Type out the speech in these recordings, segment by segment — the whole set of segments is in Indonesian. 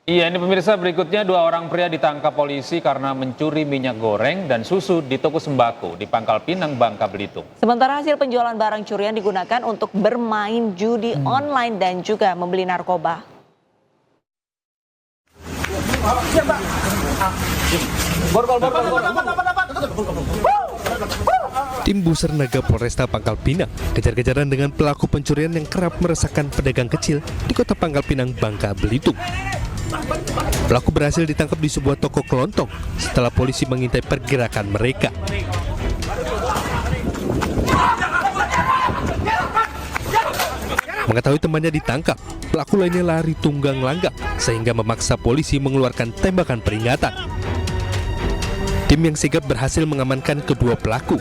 Iya, ini pemirsa berikutnya 2 orang pria ditangkap polisi karena mencuri minyak goreng dan susu di toko sembako di Pangkal Pinang, Bangka Belitung. Sementara hasil penjualan barang curian digunakan untuk bermain judi online dan juga membeli narkoba. Tim Busernaga Polresta Pangkal Pinang kejar-kejaran dengan pelaku pencurian yang kerap meresahkan pedagang kecil di kota Pangkal Pinang, Bangka Belitung. Pelaku berhasil ditangkap di sebuah toko kelontong setelah polisi mengintai pergerakan mereka. Mengetahui temannya ditangkap, pelaku lainnya lari tunggang langgang sehingga memaksa polisi mengeluarkan tembakan peringatan. Tim yang sigap berhasil mengamankan kedua pelaku.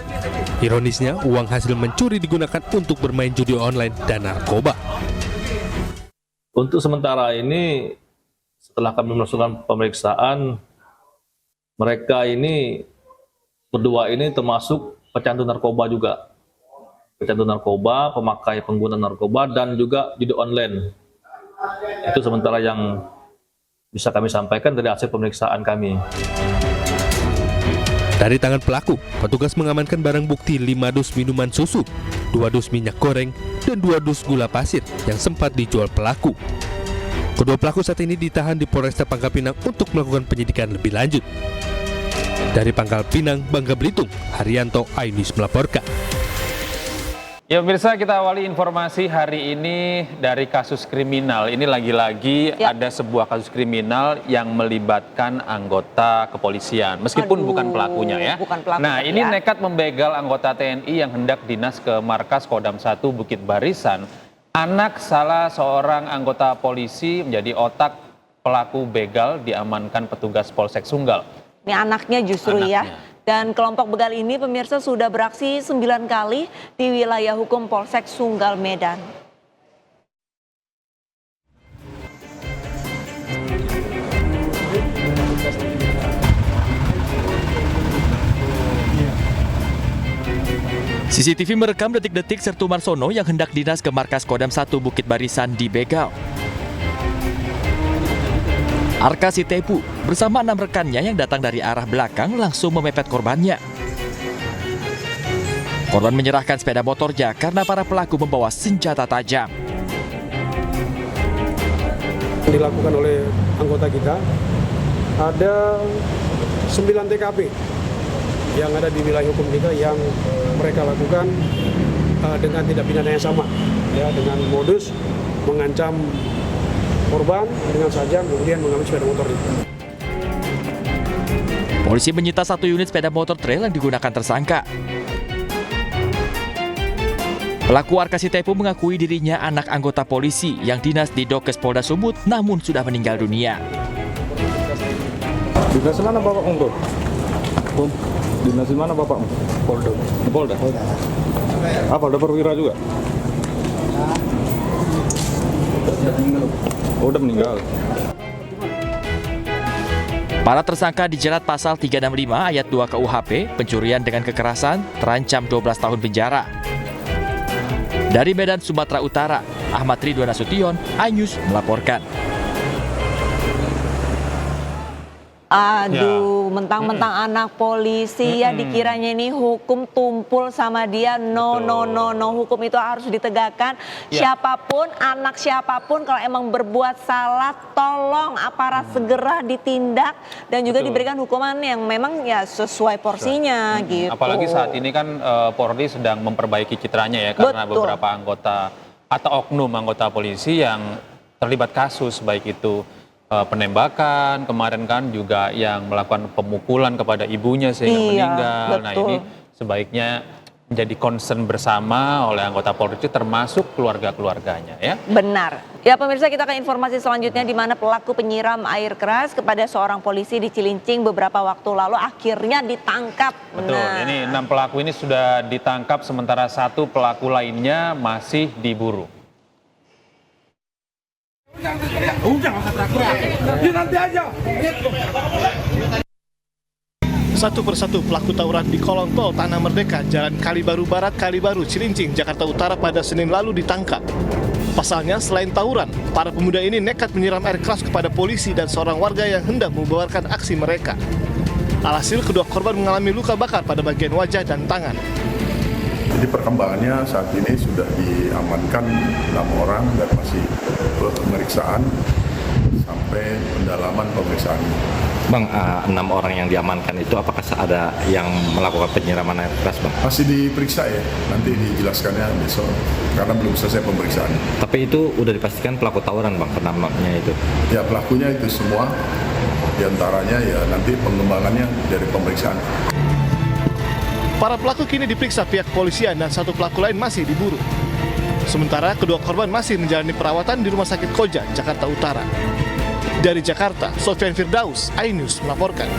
Ironisnya, uang hasil mencuri digunakan untuk bermain judi online dan narkoba. Untuk sementara ini, setelah kami melakukan pemeriksaan, mereka ini berdua ini termasuk pecandu narkoba juga. Pecandu narkoba, pemakai pengguna narkoba, dan juga judi online. Itu sementara yang bisa kami sampaikan dari hasil pemeriksaan kami. Dari tangan pelaku, petugas mengamankan barang bukti 5 dus minuman susu, 2 dus minyak goreng, dan 2 dus gula pasir yang sempat dijual pelaku. Kedua pelaku saat ini ditahan di Polresta Pangkal Pinang untuk melakukan penyidikan lebih lanjut. Dari Pangkal Pinang, Bangka Belitung, Haryanto, iNews melaporkan. Ya pemirsa, kita awali informasi hari ini dari kasus kriminal. Ini lagi-lagi ada sebuah kasus kriminal yang melibatkan anggota kepolisian. Meskipun bukan pelakunya ya. Bukan pelaku, nah ini ya. nekat membegal anggota TNI yang hendak dinas ke markas Kodam 1 Bukit Barisan. Anak salah seorang anggota polisi menjadi otak pelaku begal diamankan petugas Polsek Sunggal. Ini anaknya justru ya. Dan kelompok begal ini pemirsa sudah beraksi 9 kali di wilayah hukum Polsek Sunggal, Medan. CCTV merekam detik-detik Sertu Marsono yang hendak dinas ke markas Kodam 1 Bukit Barisan dibegal. Arka Sitepu bersama 6 rekannya yang datang dari arah belakang langsung memepet korbannya. Korban menyerahkan sepeda motornya karena para pelaku membawa senjata tajam. Dilakukan oleh anggota kita, ada 9 TKP yang ada di wilayah hukum kita yang mereka lakukan dengan tindak pidana yang sama, ya, dengan modus mengancam korban dengan saja kemudian mengambil sepeda motor itu. Polisi menyita 1 unit sepeda motor trail yang digunakan tersangka. Pelaku Arka Sitepu mengakui dirinya anak anggota polisi yang dinas di Dokes Polda Sumut namun sudah meninggal dunia. Dinas mana bapakmu, bro? Dinas mana bapakmu? Polda. Polda? Apa, Polda perwira juga? Oh, udah meninggal. Para tersangka dijerat pasal 365 ayat 2 KUHP, pencurian dengan kekerasan, terancam 12 tahun penjara. Dari Medan, Sumatera Utara, Ahmad Ridwan Nasution, iNews melaporkan. Aduh, mentang-mentang anak polisi ya dikiranya ini hukum tumpul sama dia. No, hukum itu harus ditegakkan. Siapapun, anak siapapun kalau emang berbuat salah, tolong aparat segera ditindak dan juga diberikan hukuman yang memang ya sesuai porsinya gitu. Apalagi saat ini kan Polri sedang memperbaiki citranya ya karena beberapa anggota atau oknum anggota polisi yang terlibat kasus baik itu penembakan, kemarin kan juga yang melakukan pemukulan kepada ibunya sehingga meninggal. Nah ini sebaiknya menjadi concern bersama oleh anggota Polri termasuk keluarga-keluarganya ya. Benar. Ya pemirsa, kita ke informasi selanjutnya di mana pelaku penyiram air keras kepada seorang polisi di Cilincing beberapa waktu lalu akhirnya ditangkap. Betul, ini 6 pelaku ini sudah ditangkap sementara 1 pelaku lainnya masih diburu. Satu persatu pelaku tawuran di kolong tol Tanah Merdeka, Jalan Kalibaru Barat, Kalibaru, Cilincing, Jakarta Utara pada Senin lalu ditangkap. Pasalnya, selain tawuran, para pemuda ini nekat menyiram air keras kepada polisi dan seorang warga yang hendak membubarkan aksi mereka. Alhasil, kedua korban mengalami luka bakar pada bagian wajah dan tangan. Jadi perkembangannya saat ini sudah diamankan 6 orang dan masih pemeriksaan sampai pendalaman pemeriksaan. Bang, 6 orang yang diamankan itu apakah ada yang melakukan penyiraman air keras, Bang? Masih diperiksa ya, nanti dijelaskannya besok karena belum selesai pemeriksaan. Tapi itu udah dipastikan pelaku tawuran, Bang, penamanya itu? Ya, pelakunya itu semua, diantaranya ya nanti pengembangannya dari pemeriksaan. Para pelaku kini diperiksa pihak kepolisian dan satu pelaku lain masih diburu. Sementara kedua korban masih menjalani perawatan di Rumah Sakit Koja, Jakarta Utara. Dari Jakarta, Sofyan Firdaus, iNews melaporkan.